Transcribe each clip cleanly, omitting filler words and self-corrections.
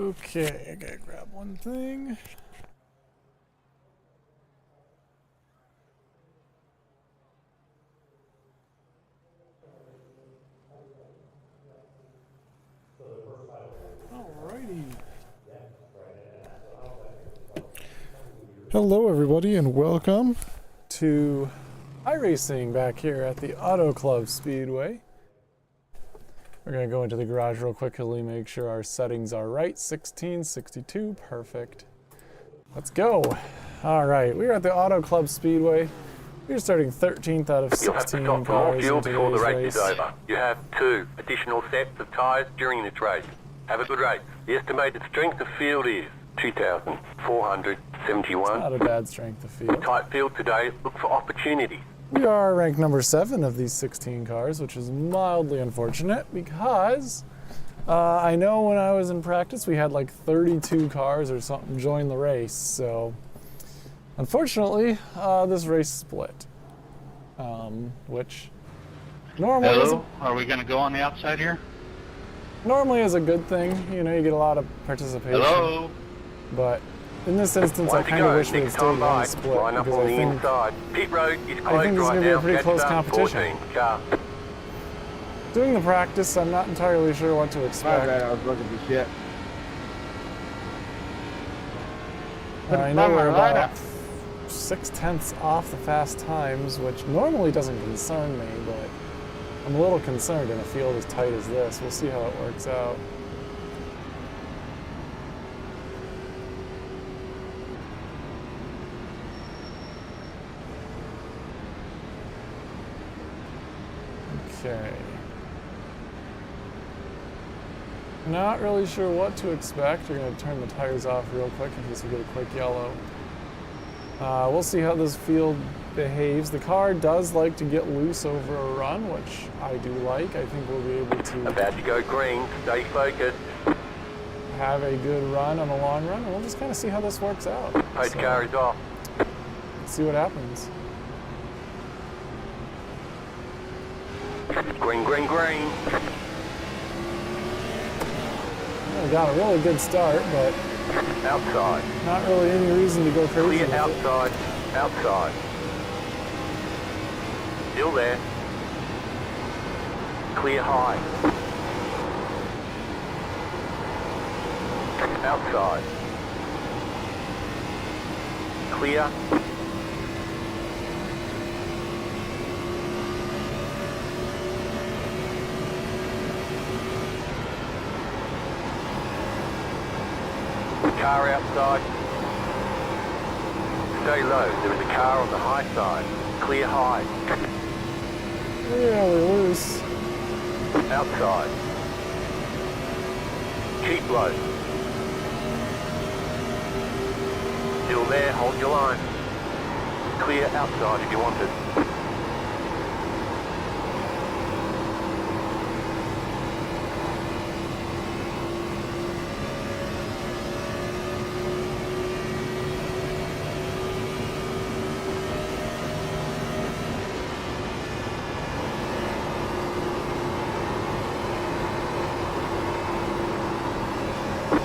Okay, I gotta grab one thing. Alrighty. Hello everybody and welcome to iRacing back here at the Auto Club Speedway. We're going to go into the garage real quickly, make sure our settings are right. 16, 62, perfect. Let's go. Alright, we're at the Auto Club Speedway. We're starting 13th out of 16 You'll have to stop for cars more fuel in before the today's race is over. You have 2 additional sets of tyres during this race. Have a good race. The estimated strength of field is 2,471. Not a bad strength of field. Tight field today. Look for opportunities. We are ranked number 7 of these 16 cars, which is mildly unfortunate because I know when I was in practice we had like 32 cars or something join the race. So unfortunately, this race split, which normally are we going to go on the outside here? Normally is a good thing. You know, you get a lot of participation. Hello? But in this instance, I kind of wish we had stayed on the split Line up because on I the think inside. Pit road is I closed think this is right going to be a now. pretty Catch close up, competition. 14 car. Doing the practice, I'm not entirely sure what to My expect. bad, I was looking for shit. I know we're about 6/10 off the fast times, which normally doesn't concern me, but I'm a little concerned in a field as tight as this. We'll see how it works out. Okay. Not really sure what to expect. We're going to turn the tires off real quick in case we get a quick yellow. We'll see how this field behaves. The car does like to get loose over a run, which I do like. I think we'll be able to About to go green. Stay focused. have a good run on the long run, and we'll just kind of see how this works out. Post car is off. Let's see what happens. Green, green, green. Well, we got a really good start, but Outside. not really any reason to go crazy Clear with it. outside. Outside. Still there. Clear high. Outside. Clear. Car outside. Stay low. There is a car on the high side. Clear high. Really loose. Outside. Keep low. Still there. Hold your line. Clear outside if you want it.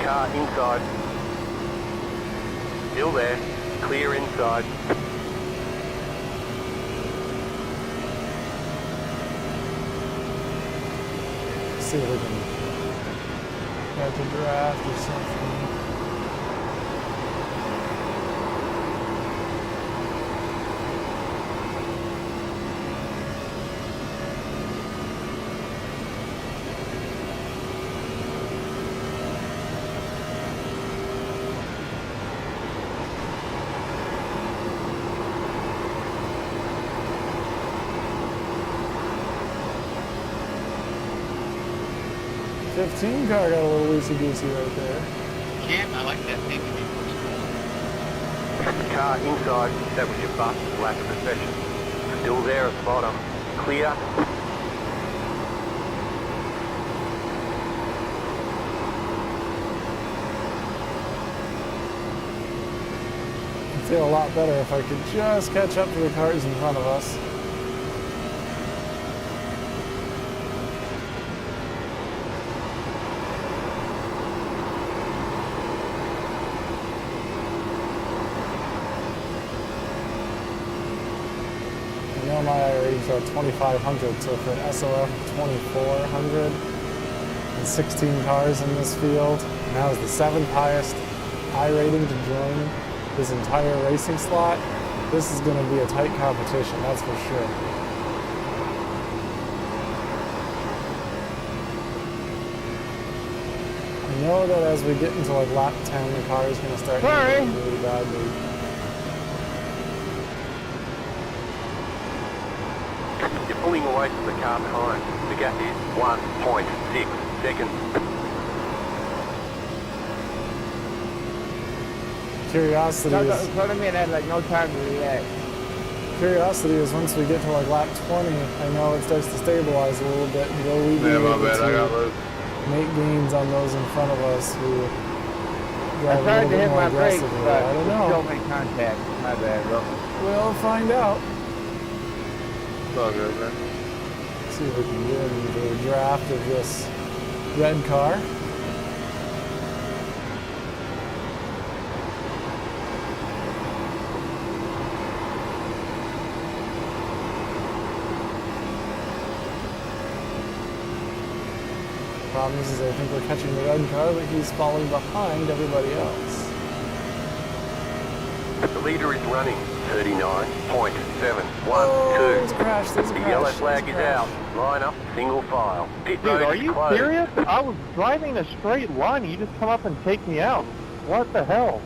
Car inside. Still there. Clear inside. See if we can catch a draft or something. '15 car got a little loosey-goosey right there. Cam, I like that thing. Car inside. That was your bus. Lack of possession. Still there at the bottom. Clear. I'd feel a lot better if I could just catch up to the cars in front of us. my iRatings are 2,500, so for an SOF of 2,400 and 16 cars in this field, and that was the 7th highest iRating to join this entire racing slot, this is going to be a tight competition, that's for sure. I know that as we get into like lap 10, the car is going to start hitting really badly. You're pulling away from the car behind. The gap is 1.6 seconds. Curiosity is... Front of me and I had like no time to react. Curiosity is once we get to like lap 20, I know it starts to stabilize a little bit. Will we be able to make gains on those in front of us who drive a little bit more aggressively? I don't know. Don't make contact. My bad, bro. We'll find out. It's all good, man. See if we can get into the draft of this red car. Problem is I think we're catching the red car, but he's falling behind everybody else. The leader is running 39.712. There's a crash, there's a The crash. yellow flag is out. Line up, single file. Pit Dude, road are is you closed. serious? I was driving a straight line and you just come up and take me out. What the hell?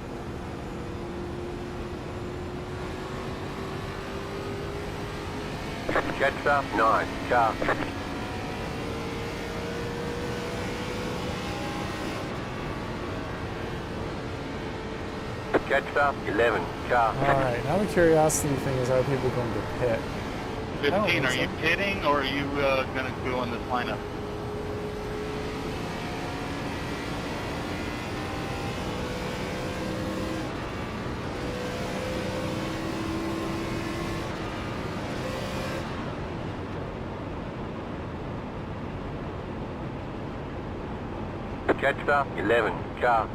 Catch up, 9 car. Catch up, 11 car. Alright, now the curiosity thing is, are people going to pit? 15, are so. you pitting or are you going to go in this lineup? Catch up, 11 car.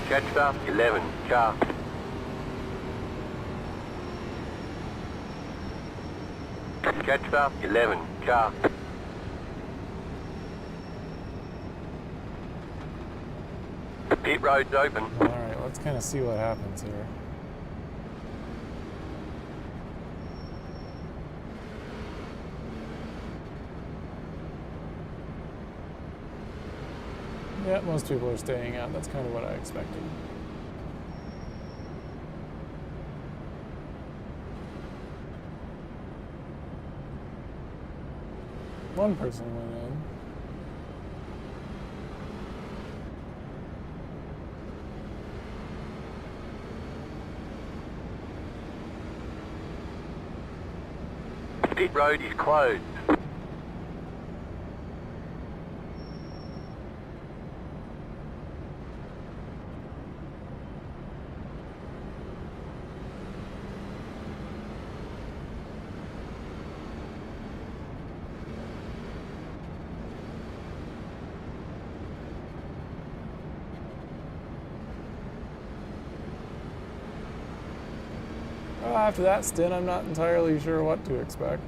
Catch up, 11 car. Catch up, 11 car. Pit road's open. Alright, let's kind of see what happens here. Yeah, most people are staying out. That's kind of what I expected. One person went in. Pit road is closed. Well, after that stint, I'm not entirely sure what to expect.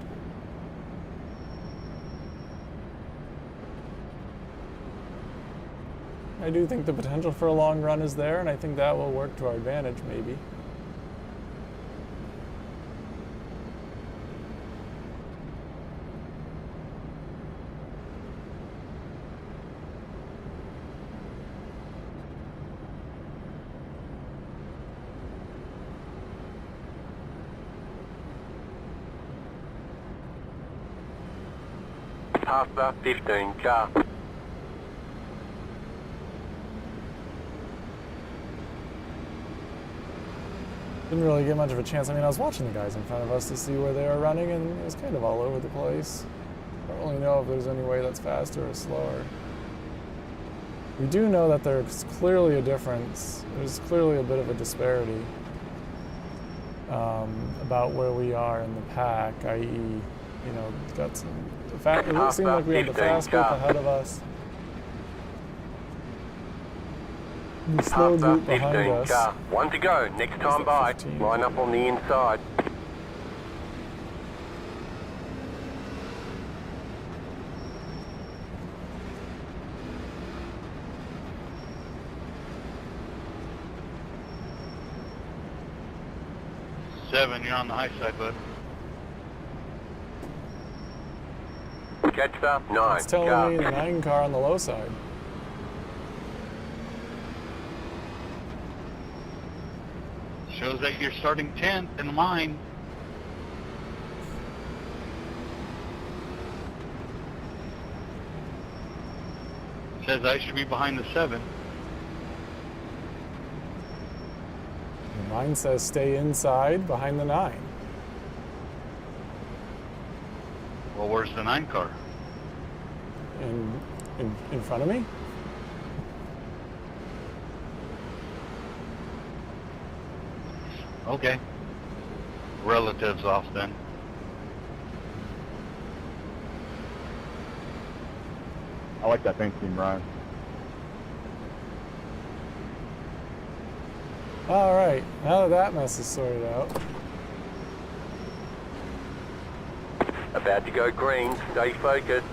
I do think the potential for a long run is there, and I think that will work to our advantage, maybe. Past up, 15 car. Didn't really get much of a chance. I mean, I was watching the guys in front of us to see where they were running, and it was kind of all over the place. I don't really know if there's any way that's faster or slower. We do know that there's clearly a difference. There's clearly a bit of a disparity about where we are in the pack, i.e. you know, got some. It seemed like we had the 15 fast group car. ahead of us. The slow Half group behind 15 us. car. One to go. Next time that by. 15? Line up on the inside. Seven, you're on the high side, bud. Catch the 9 It's telling car. me the 9 car on the low side. Shows that you're starting 10th in line. Says I should be behind the 7. And mine says stay inside behind the 9. Well, where's the 9 car? In front of me? Okay. Relatives off then. I like that pink team, Ryan. All right, now that that mess is sorted out. About to go green. Stay focused.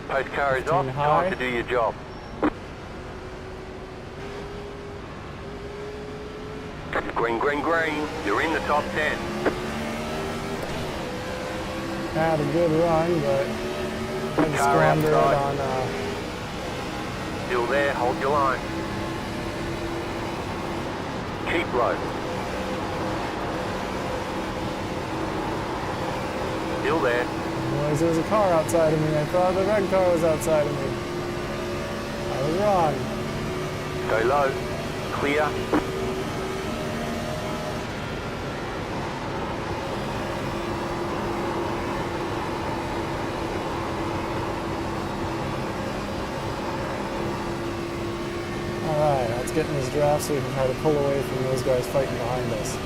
Post car is off. 15 high. Time to do your job. Green, green, green. You're in the top 10. Had a good run, but had Car squandered outside. on. Still there. Hold your line. Keep low. Still there. Boys, there's a car outside of me. I thought the red car was outside of me. I was wrong. Go low. Clear. All right, let's get in this draft so we can try to pull away from those guys fighting behind us.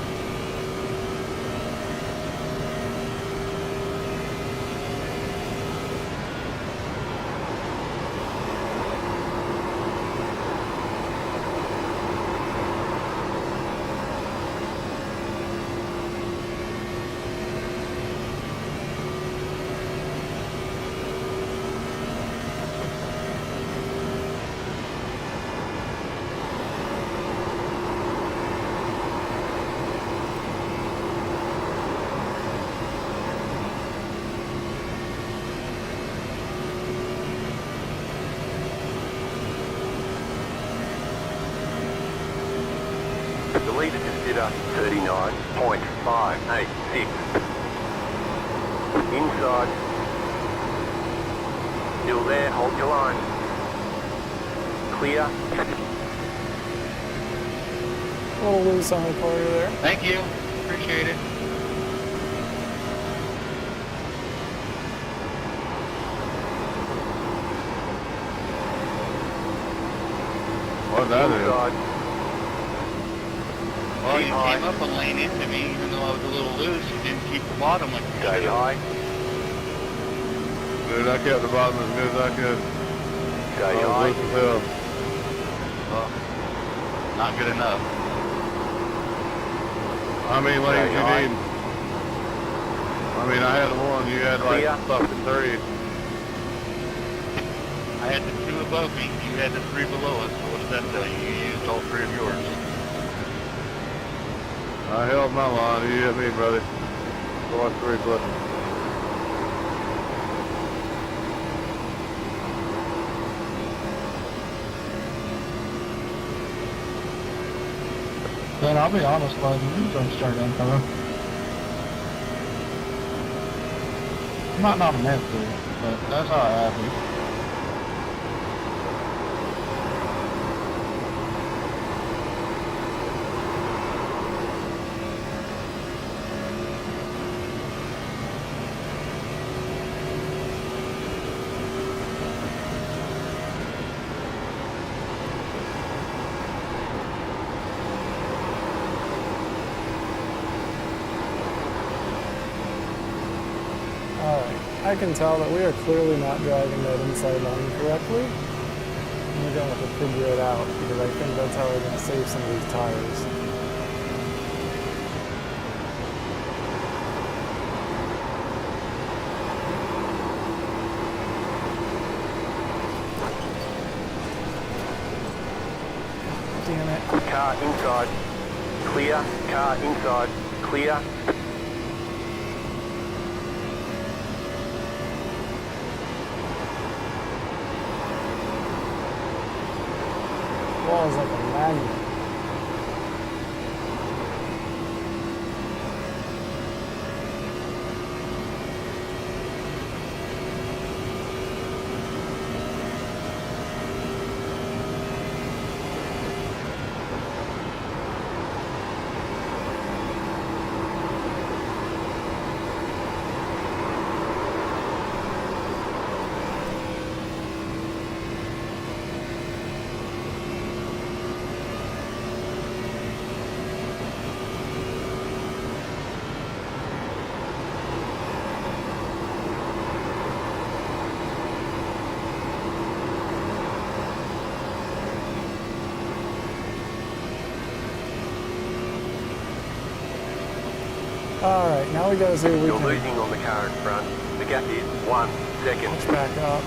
The leader just did a 39.586. Inside. Still there. Hold your line. Clear. A little loose on the corner there. Thank you. Appreciate it. What that is? Inside. Well, you Keep high. came up and lane into me, even though I was a little loose. You didn't keep the bottom like you Stay should. high. Dude, I kept the bottom as good as I could. Stay I was high. loose as hell. Well, not good enough. How many lanes Stay you high. need? I mean, I had one. You had like Clear. fucking 3. I had the 2 above me. You had the 3 below us. So what does that tell you? You used all 3 of yours. I held my line. You hit me, brother. So much 3 plus. But I'll be honest, bud, you don't start in car. Not meant to, but that's how I have it. I can tell that we are clearly not driving that inside line correctly. And we're going to have to figure it out because I think that's how we're going to save some of these tires. Damn it. Car inside. Clear. Car inside. Clear. Wall is like a magnet. Alright, now we gotta see if we You're can losing on the car in front. The gap is 1 second. catch back up.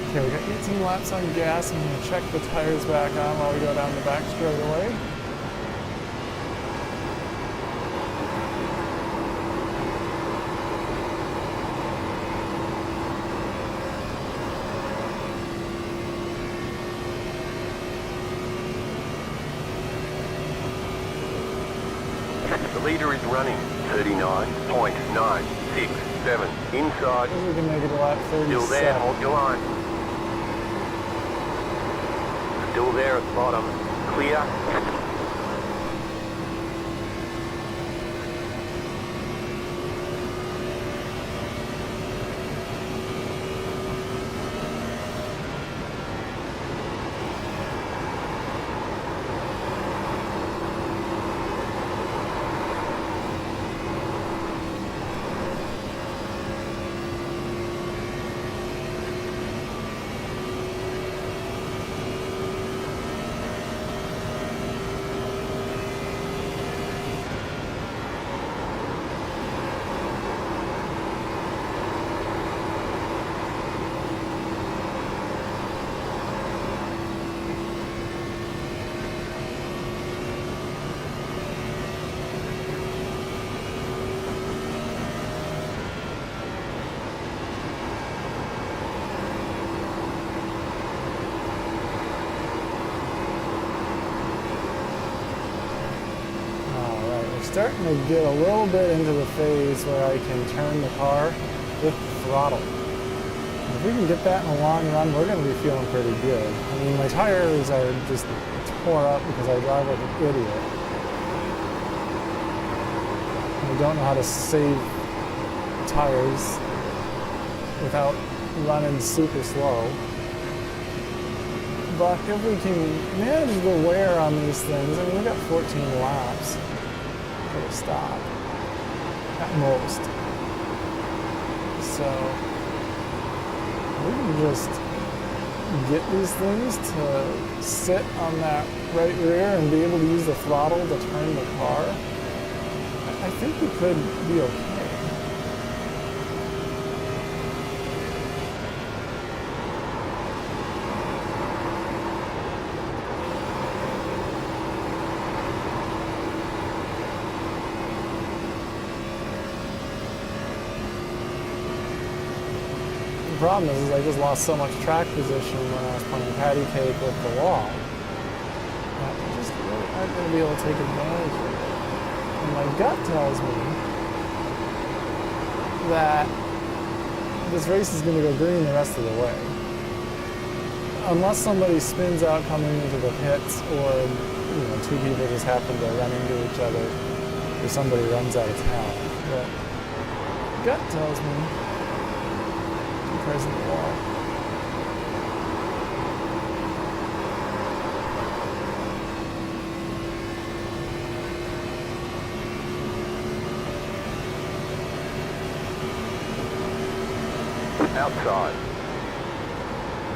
Okay, we got 18 laps on gas. I'm gonna check the tires back on while we go down the back straightaway. The leader is running 39.967 inside. We can make it to lap 37. Still there, hold your line. Still there at the bottom. Clear. Starting to get a little bit into the phase where I can turn the car with the throttle. If we can get that in the long run, we're going to be feeling pretty good. I mean, my tires are just tore up because I drive like an idiot. I don't know how to save tires without running super slow. But if we can manage the wear on these things, I mean, we've got 14 laps. A stop at most, so we can just get these things to sit on that right rear and be able to use the throttle to turn the car. I think we could be okay. The problem is I just lost so much track position when I was playing patty cake with the wall. I just really aren't going to be able to take advantage of it. And my gut tells me that this race is going to go green the rest of the way. Unless somebody spins out coming into the pits, or two people just happen to run into each other, or somebody runs out of town. But gut tells me car's in the wall. Outside.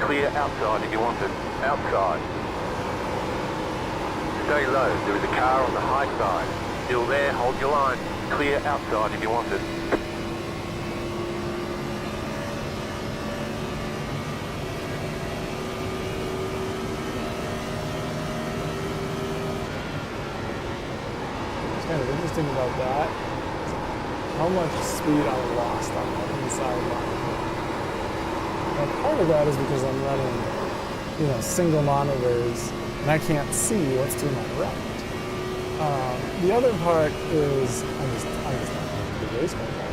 Clear outside if you want it. Outside. Stay low. There is a car on the high side. Still there. Hold your line. Clear outside if you want it. What's kind of interesting about that is how much speed I lost on that inside line. Now, part of that is because I'm running, single monitors, and I can't see what's to my right. The other part is I'm just not going to race car guy.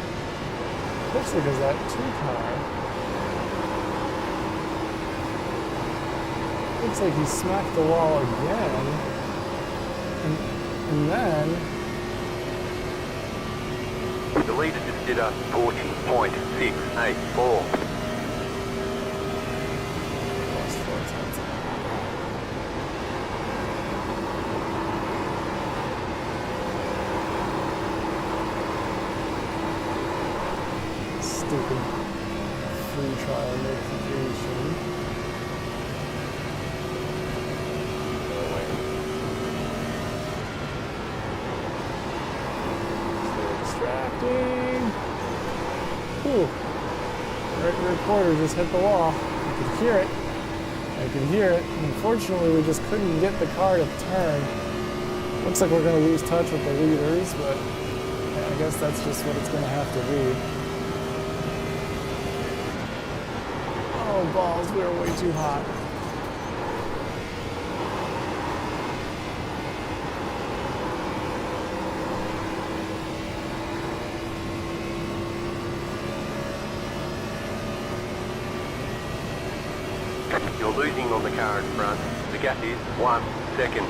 Especially because that 2-car looks like he smacked the wall again, and then The leader just did a 40.684. lost 4 tenths. Stupid free trial notification. So distracting. Whew. Right rear quarter just hit the wall. I could hear it. And unfortunately, we just couldn't get the car to turn. Looks like we're going to lose touch with the leaders, but I guess that's just what it's going to have to be. Oh, balls, we are way too hot. You're losing on the car in front. The gap is 1 second.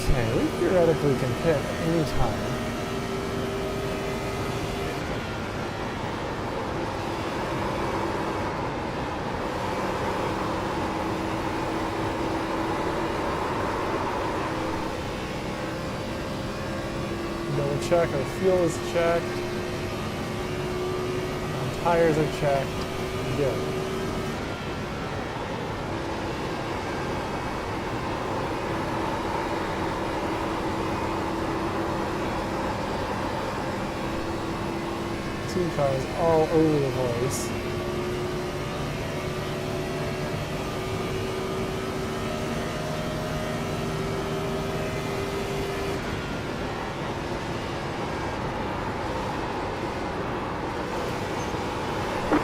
Okay, we theoretically can pit any time. Double check, our fuel is checked. Our tires are checked. Good. Two cars all over the place.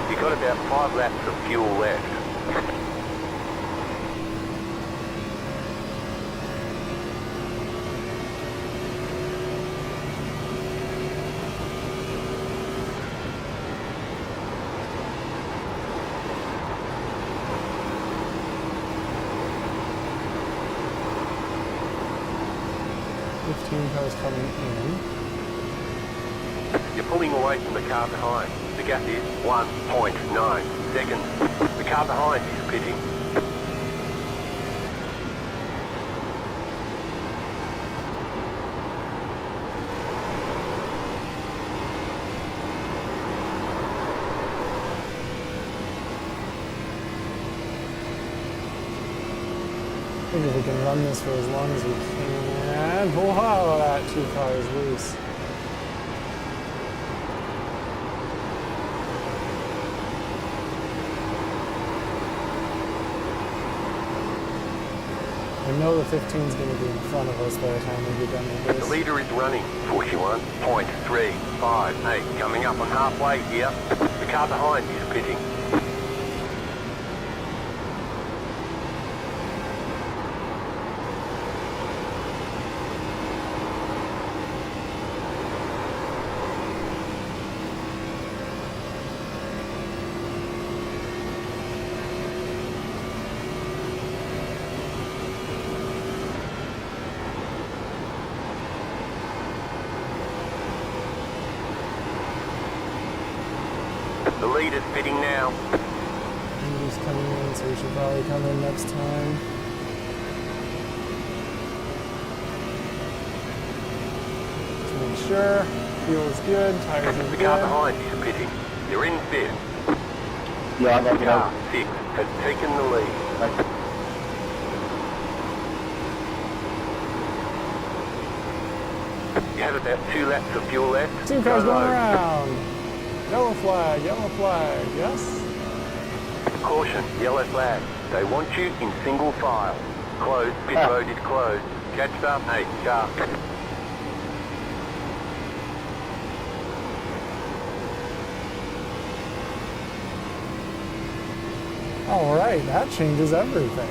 You've got about 5 laps of fuel left. Cars coming in. You're pulling away from the car behind. The gap is 1.9 seconds. The car behind is pitting. think if we can run this for as long as we can. Wow, that 2 cars loose. I know the 15's going to be in front of us by the time we get done with The this. leader is running 41.358. Coming up on halfway here. The car behind is pitting. The leader's pitting now. Andy's coming in, so we should probably come in next time. Just make sure. Fuel's good, tires are The car good. behind is pitting. You're in fifth. Yeah, I got you. Car 6 has taken the lead. You have about 2 laps of fuel left. 2 cars Go going low. around. Yellow flag, yes? Caution, yellow flag. They want you in single file. Closed, pit road is closed. Catch up, 8 car. All right, that changes everything.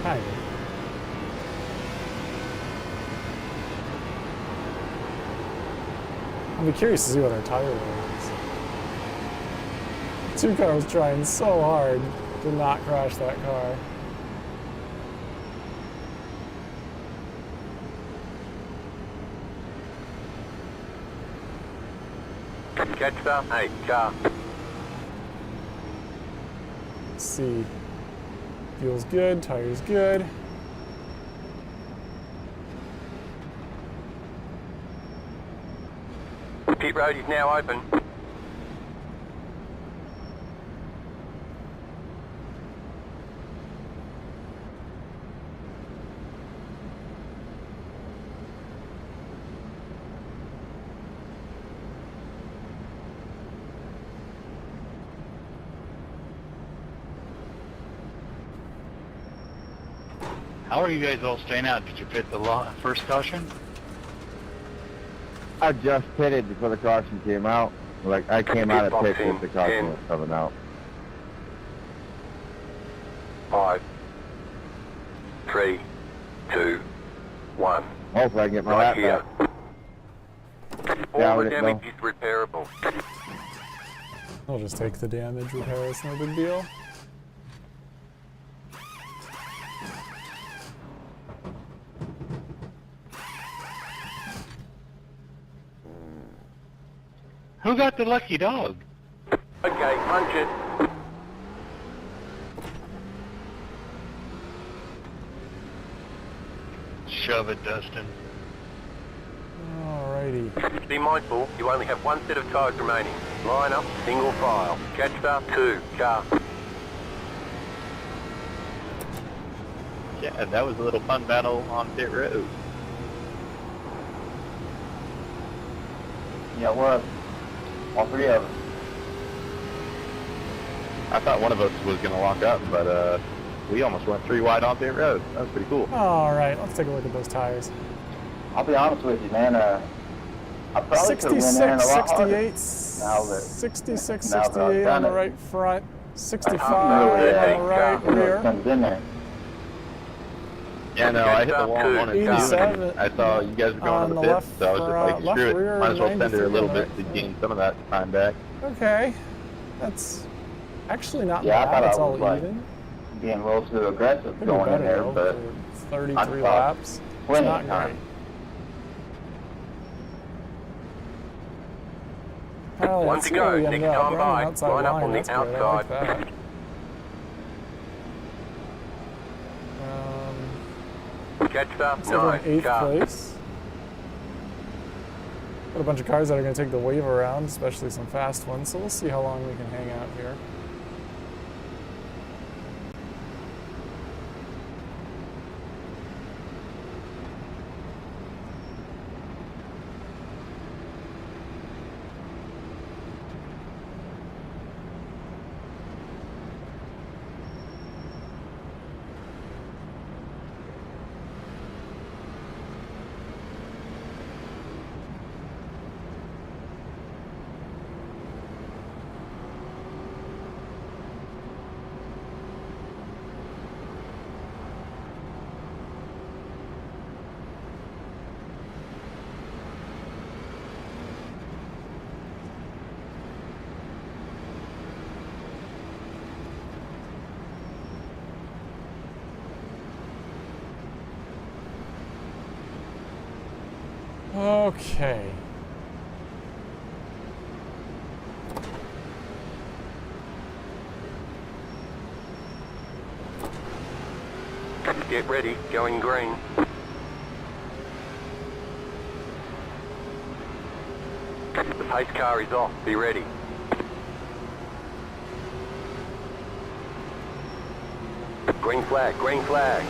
Kind of. I'll be curious to see what our tire wear is. 2 car was trying so hard to not crash that car. Catch up, 8 car. Let's see. Fuel's good, tire's good. Pit road is now open. How are you guys all staying out? Did you pit the first caution? I just pitted before the caution came out. Like, I came out of pit as the caution was coming out. 5, 3, 2, 1. Hopefully I can get my Right lap here. back. All Yeah, the we didn't damage know. is repairable. I'll just take the damage, repair, it's no big deal. Who got the lucky dog? Okay, punch it. Shove it, Dustin. Alrighty. Be mindful, you only have 1 set of tyres remaining. Line up, single file. Catch up, 2 car. Yeah, that was a little fun battle on pit road. Yeah, it was. All 3 of us. I thought one of us was going to lock up, but we almost went 3 wide on pit road. That was pretty cool. Alright, let's take a look at those tires. I'll be honest with you, man. I probably could have went in a 66, lot harder. 68, Now that- 66, now that I've 68 on done the it. right front, 65 know on that the right You know, rear. it comes in there. Yeah, no, I hit the wall on it too. 87 And I saw you guys were going on to the the pit, left so I was just front, like, left screw rear, it. Might as well send her a 93 little on the bit to right gain some of that time back. Okay, that's actually not Yeah, I bad, thought it's I all was, like, even. Being a little too aggressive Could be going in better there, though, but for 33 I thought laps. It's plenty not of time. great. Apparently, One that's to where go, we next ended up time running by. outside Line up line. on the That's good, I like outside. that. Catch up, Looks like we're 9 in 8th car. place. Got a bunch of cars that are going to take the wave around, especially some fast ones, so we'll see how long we can hang out here. Okay. Get ready, going green. The pace car is off, be ready. Green flag, green flag.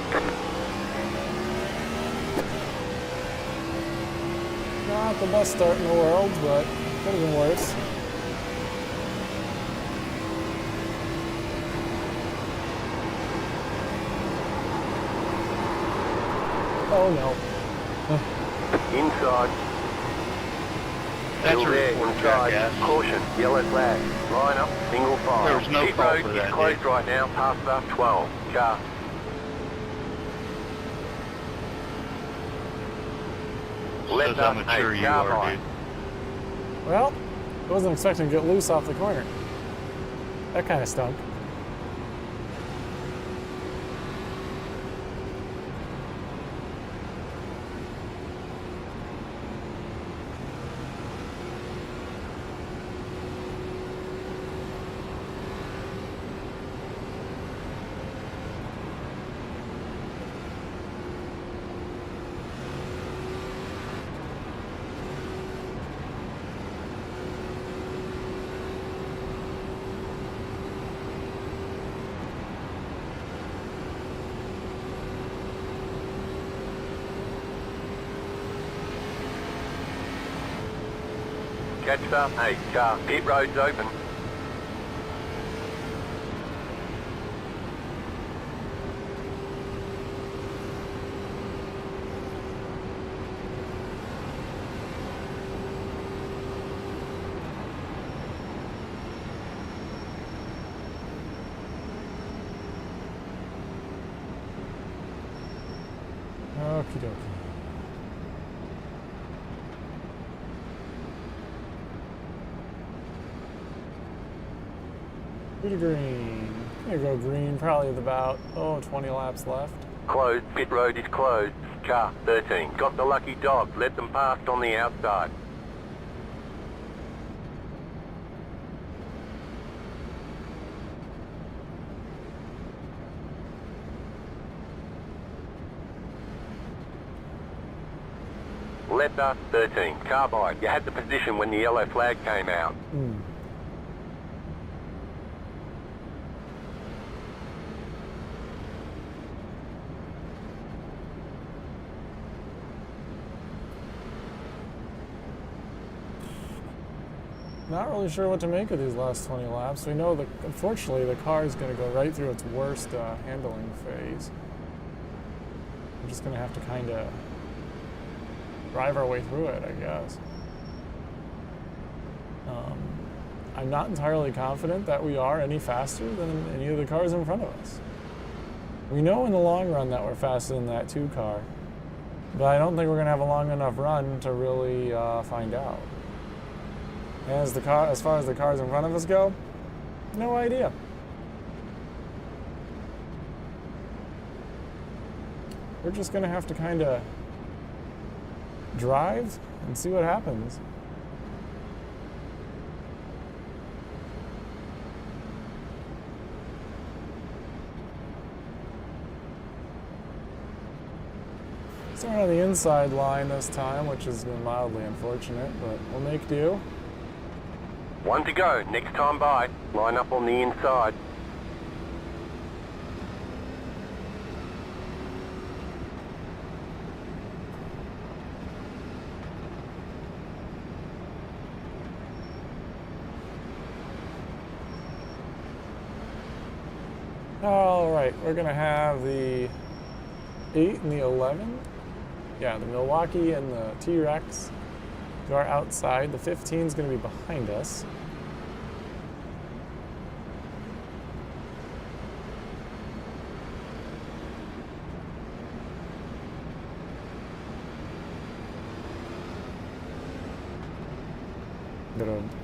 Not the best start in the world, but could have been worse. Oh no. Inside. That's Still a there, report, inside. jackass. Caution, yellow flag. Line up, single file. There was no Pit fault road for is that, closed dude. right now, past about 12. Car. Shows how mature you are, dude. Well, I wasn't expecting to get loose off the corner. That kind of stunk. Catch up, hey, car. Pit road's open. Okie dokie. Pretty green. Gonna go green, probably with about, 20 laps left. Closed, pit road is closed. Car, 13. Got the lucky dog, let them past on the outside. Left us, 13. Carbide, you had the position when the yellow flag came out. Not really sure what to make of these last 20 laps. We know that, unfortunately, the car is going to go right through its worst handling phase. We're just going to have to kind of drive our way through it, I guess. I'm not entirely confident that we are any faster than any of the cars in front of us. We know in the long run that we're faster than that 2 car, but I don't think we're going to have a long enough run to really find out. And as far as the cars in front of us go, no idea. We're just gonna have to kind of drive and see what happens. Starting on the inside line this time, which has been mildly unfortunate, but we'll make do. 1 to go, next time by. Line up on the inside. All right, we're gonna have the 8 and the 11. Yeah, the Milwaukee and the T-Rex are outside. The 15 is gonna be behind us.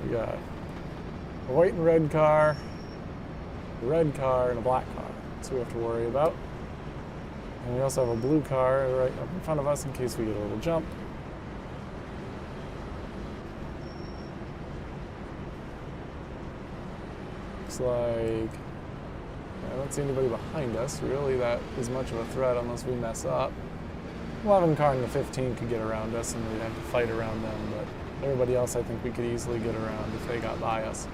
We got a white and red car, a red car, and a black car. That's what we have to worry about. And we also have a blue car right up in front of us in case we get a little jump. Looks like I don't see anybody behind us. Really, that is much of a threat unless we mess up. 11 car and the 15 could get around us, and we'd have to fight around them. But everybody else, I think we could easily get around if they got by us.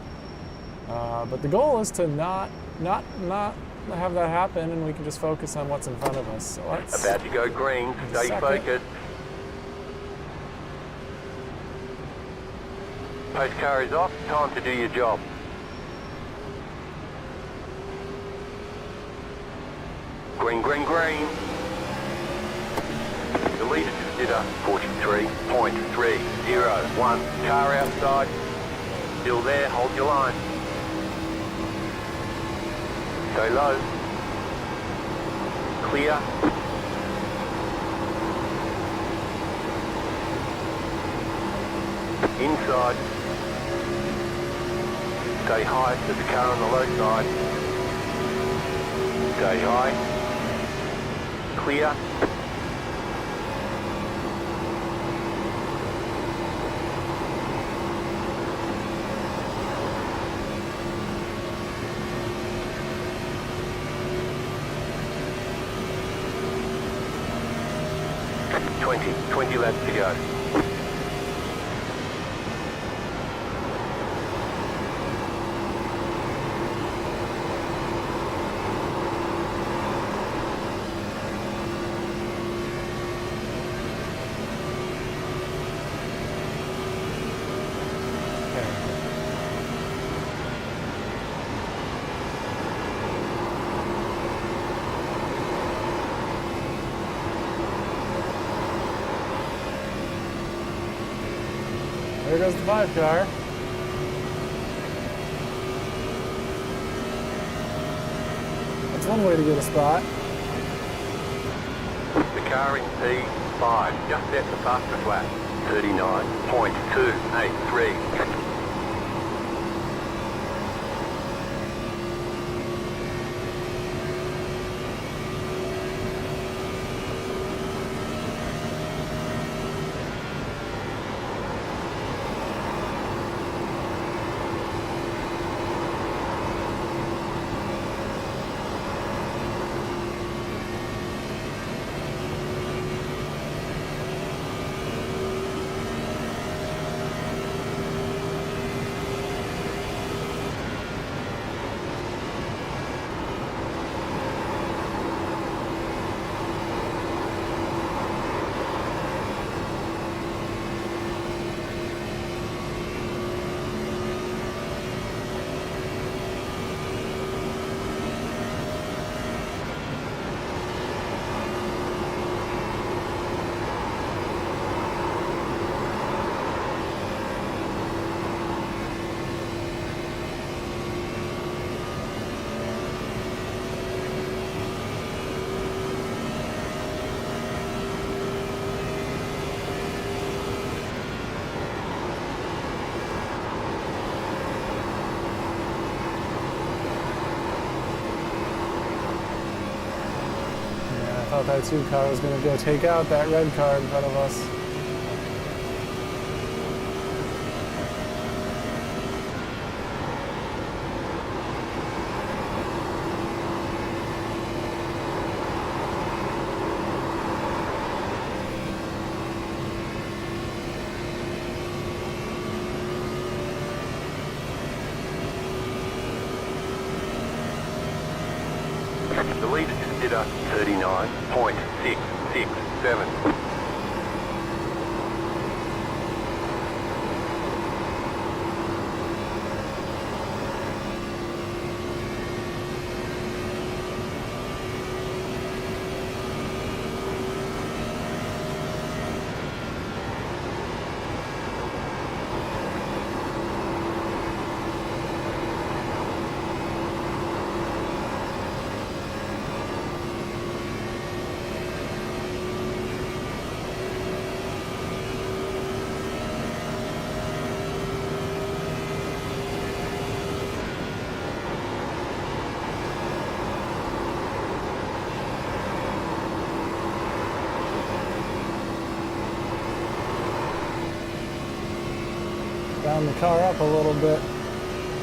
But the goal is to not have that happen, and we can just focus on what's in front of us. So let's. About to go green. Stay focused. Post car is off. Time to do your job. Green, green, green. The leader did a 43.301. Car outside. Still there. Hold your line. Stay low. Clear. Inside. Stay high. There's a car on the low side. Stay high. Clear. Twenty laps to go. There goes the 5 car. That's one way to get a spot. The car in P5 just set the fastest lap. 39.283. I thought that 2 car was going to go take out that red car in front of us. The leader just did a 39.667. Down the car up a little bit.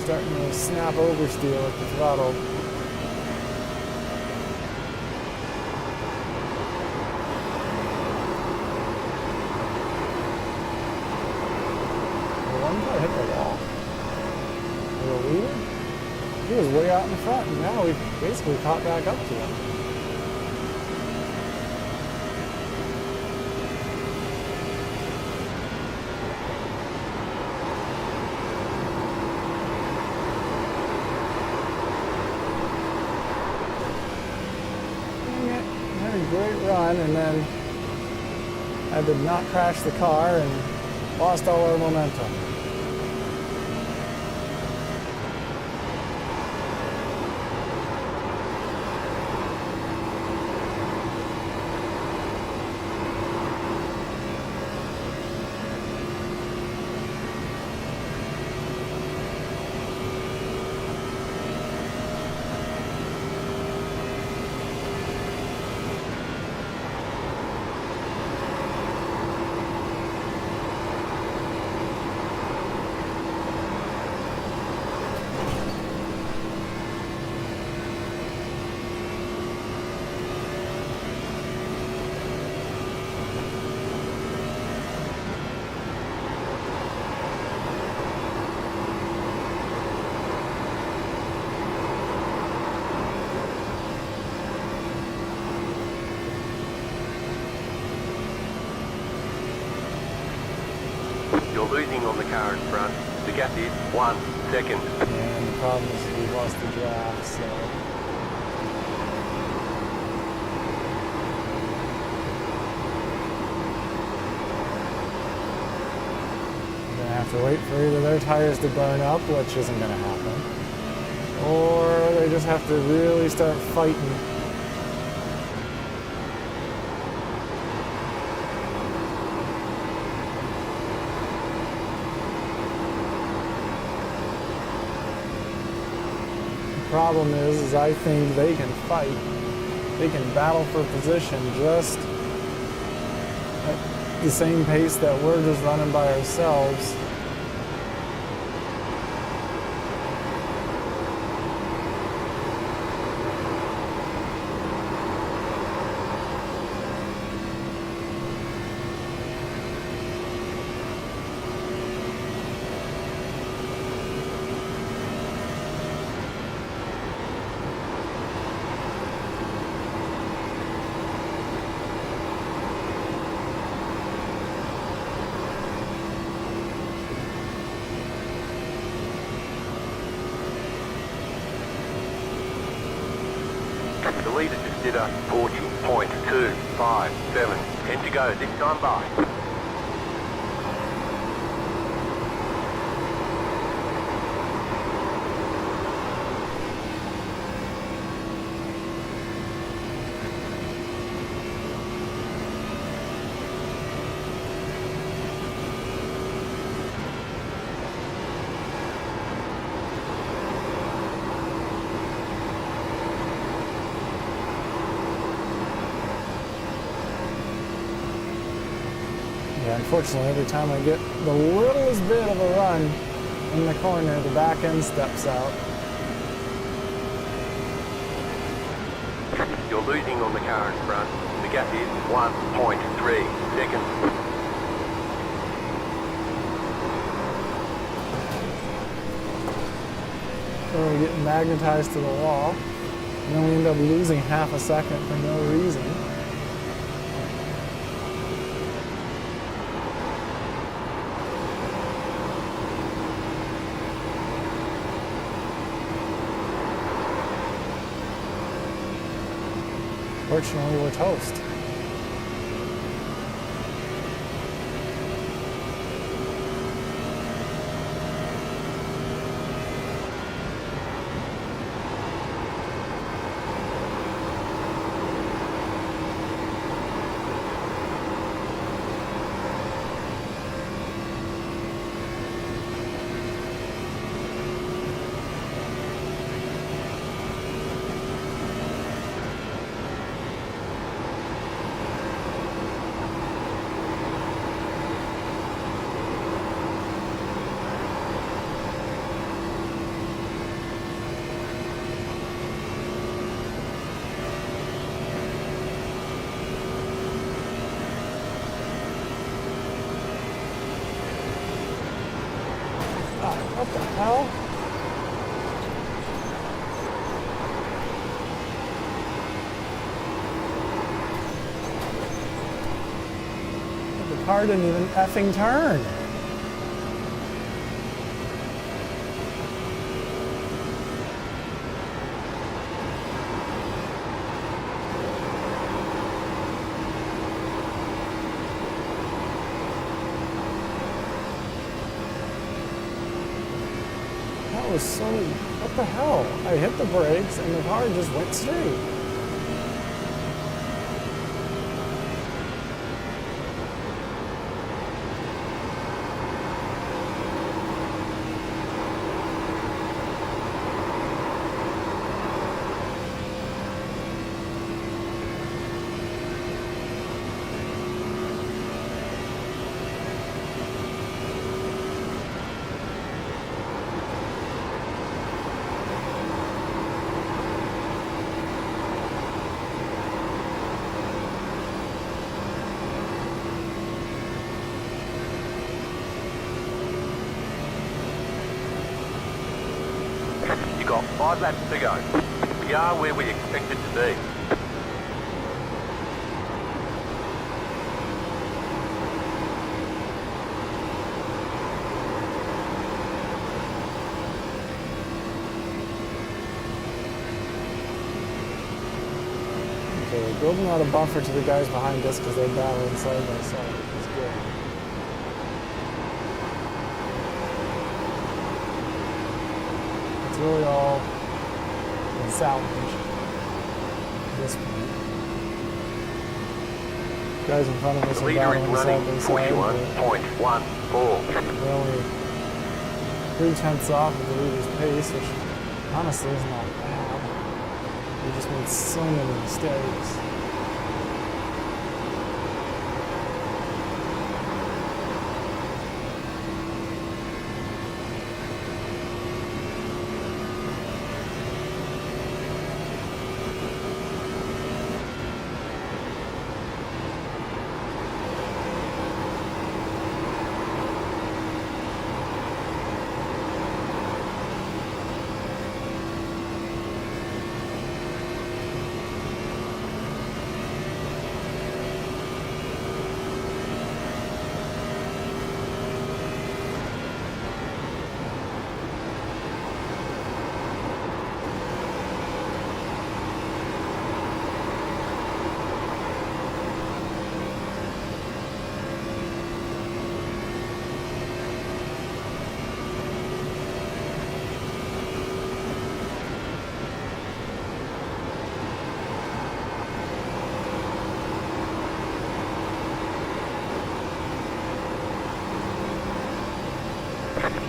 Starting to snap oversteer with the throttle. One car hit the wall. The leader? He was way out in front, and now we've basically caught back up to him. Had a great run, and then I did not crash the car and lost all our momentum. You're losing on the car in front. The gap is 1 second. And the problem is we've lost the draft, so we're gonna have to wait for either their tires to burn up, which isn't gonna happen, or they just have to really start fighting. Problem is I think they can fight. They can battle for position just at the same pace that we're just running by ourselves. The leader just did a 40.257. 10 to go, this time by. Yeah, unfortunately, every time I get the littlest bit of a run in the corner, the back end steps out. You're losing on the car in front. The gap is 1.3 seconds. Or we get magnetized to the wall, and then we end up losing half a second for no reason. Fortunately, we're toast. What the hell? The car didn't even effing turn. That was so, what the hell? I hit the brakes and the car just went straight. You got 5 laps to go. We are where we expected to be. Okay, building out a buffer to the guys behind us because they're battling side by side. It's good. It's really all in salvage at this point. Guys in front of us The are leader is battling running side by side. 41.14. We're only 3/10 off of the leader's pace, which honestly is not bad. We just made so many mistakes.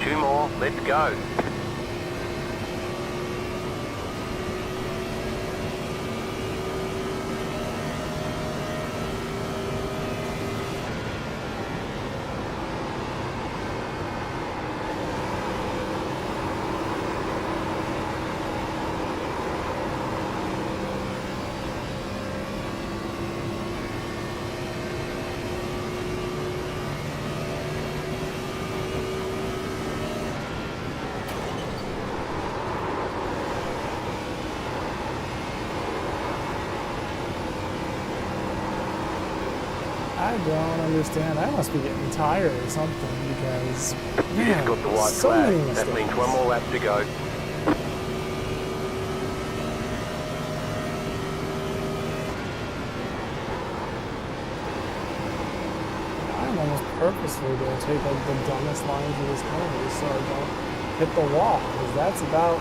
Two more, let's go. I don't understand. I must be getting tired or something because, You man, just got the white so many flag. mistakes. That means one more lap to go. I'm almost purposely going to take like the dumbest line through this corner so I don't hit the wall, because that's about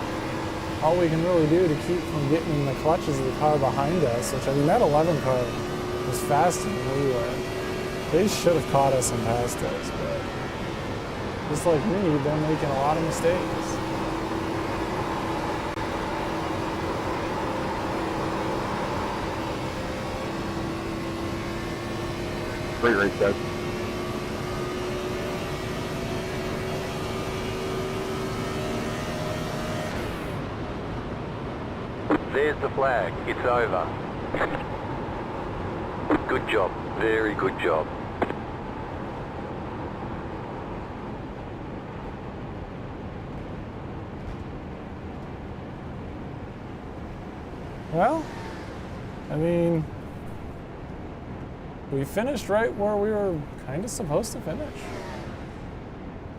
all we can really do to keep from getting in the clutches of the car behind us, which, I mean, that 11 car was faster than we were. They should have caught us and passed us, but just like me, they're making a lot of mistakes. Great race, guys. There's the flag. It's over. Good job. Very good job. Well, I mean, we finished right where we were kind of supposed to finish.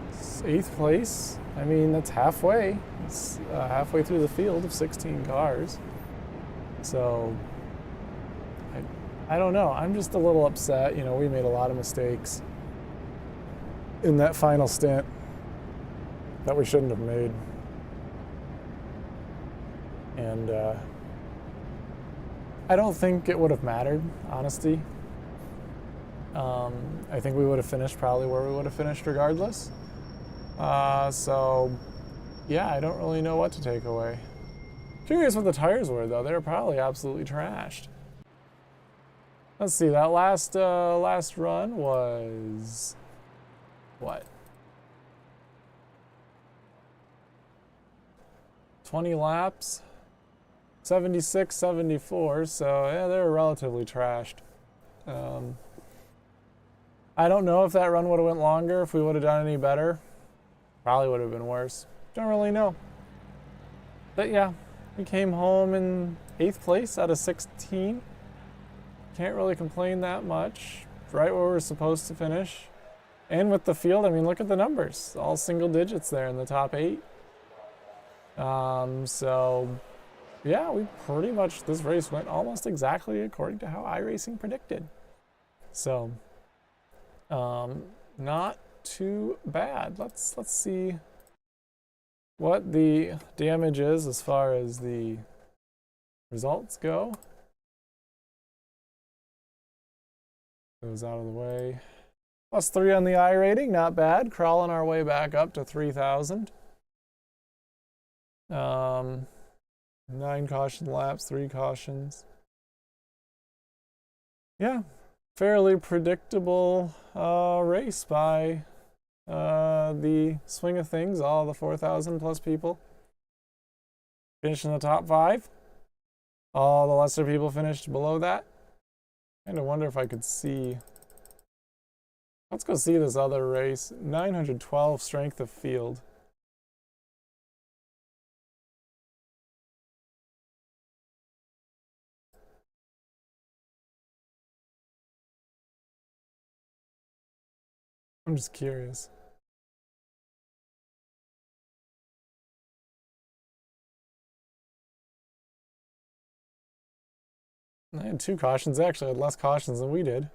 It's 8th place. I mean, that's halfway. It's halfway through the field of 16 cars. So, I don't know. I'm just a little upset. You know, we made a lot of mistakes in that final stint that we shouldn't have made. And I don't think it would have mattered, honestly. I think we would have finished probably where we would have finished regardless. So, yeah, I don't really know what to take away. Curious what the tires were, though. They were probably absolutely trashed. Let's see, that last run was what? 20 laps, 76, 74. So yeah, they were relatively trashed. I don't know if that run would have went longer, if we would have done any better. Probably would have been worse. Don't really know. But yeah, we came home in 8th place out of 16. Can't really complain that much. Right where we're supposed to finish. And with the field, I mean, look at the numbers. All single digits there in the top 8. So, yeah, we pretty much, this race went almost exactly according to how iRacing predicted. So, not too bad. Let's see what the damage is as far as the results go. Goes out of the way. +3 on the I rating, not bad. Crawling our way back up to 3,000. 9 caution laps, 3 cautions. Yeah, fairly predictable race by the swing of things, all the 4,000 plus people. Finished in the top 5. All the lesser people finished below that. Kind of wonder if I could see. Let's go see this other race. 912 strength of field. I'm just curious. I had 2 cautions. They actually had less cautions than we did.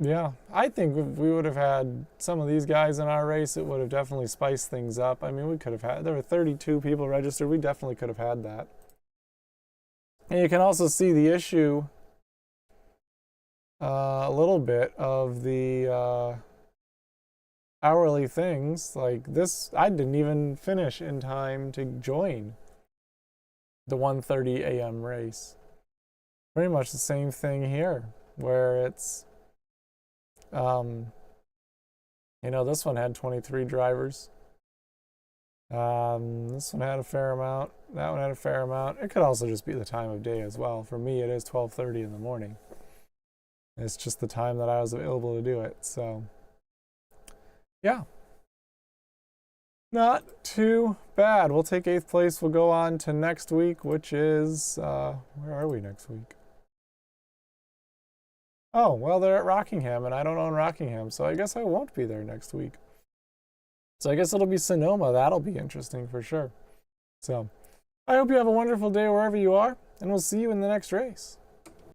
Yeah, I think if we would have had some of these guys in our race, it would have definitely spiced things up. I mean, we could have had, there were 32 people registered. We definitely could have had that. And you can also see the issue a little bit of the hourly things. Like this, I didn't even finish in time to join the 1:30 a.m. race. Pretty much the same thing here, where it's, you know, this one had 23 drivers. This one had a fair amount. That one had a fair amount. It could also just be the time of day as well. For me, it is 12:30 in the morning. It's just the time that I was available to do it. So, yeah. Not too bad. We'll take 8th place. We'll go on to next week, which is, where are we next week? Oh, well, they're at Rockingham, and I don't own Rockingham, so I guess I won't be there next week. So I guess it'll be Sonoma. That'll be interesting for sure. So I hope you have a wonderful day wherever you are, and we'll see you in the next race.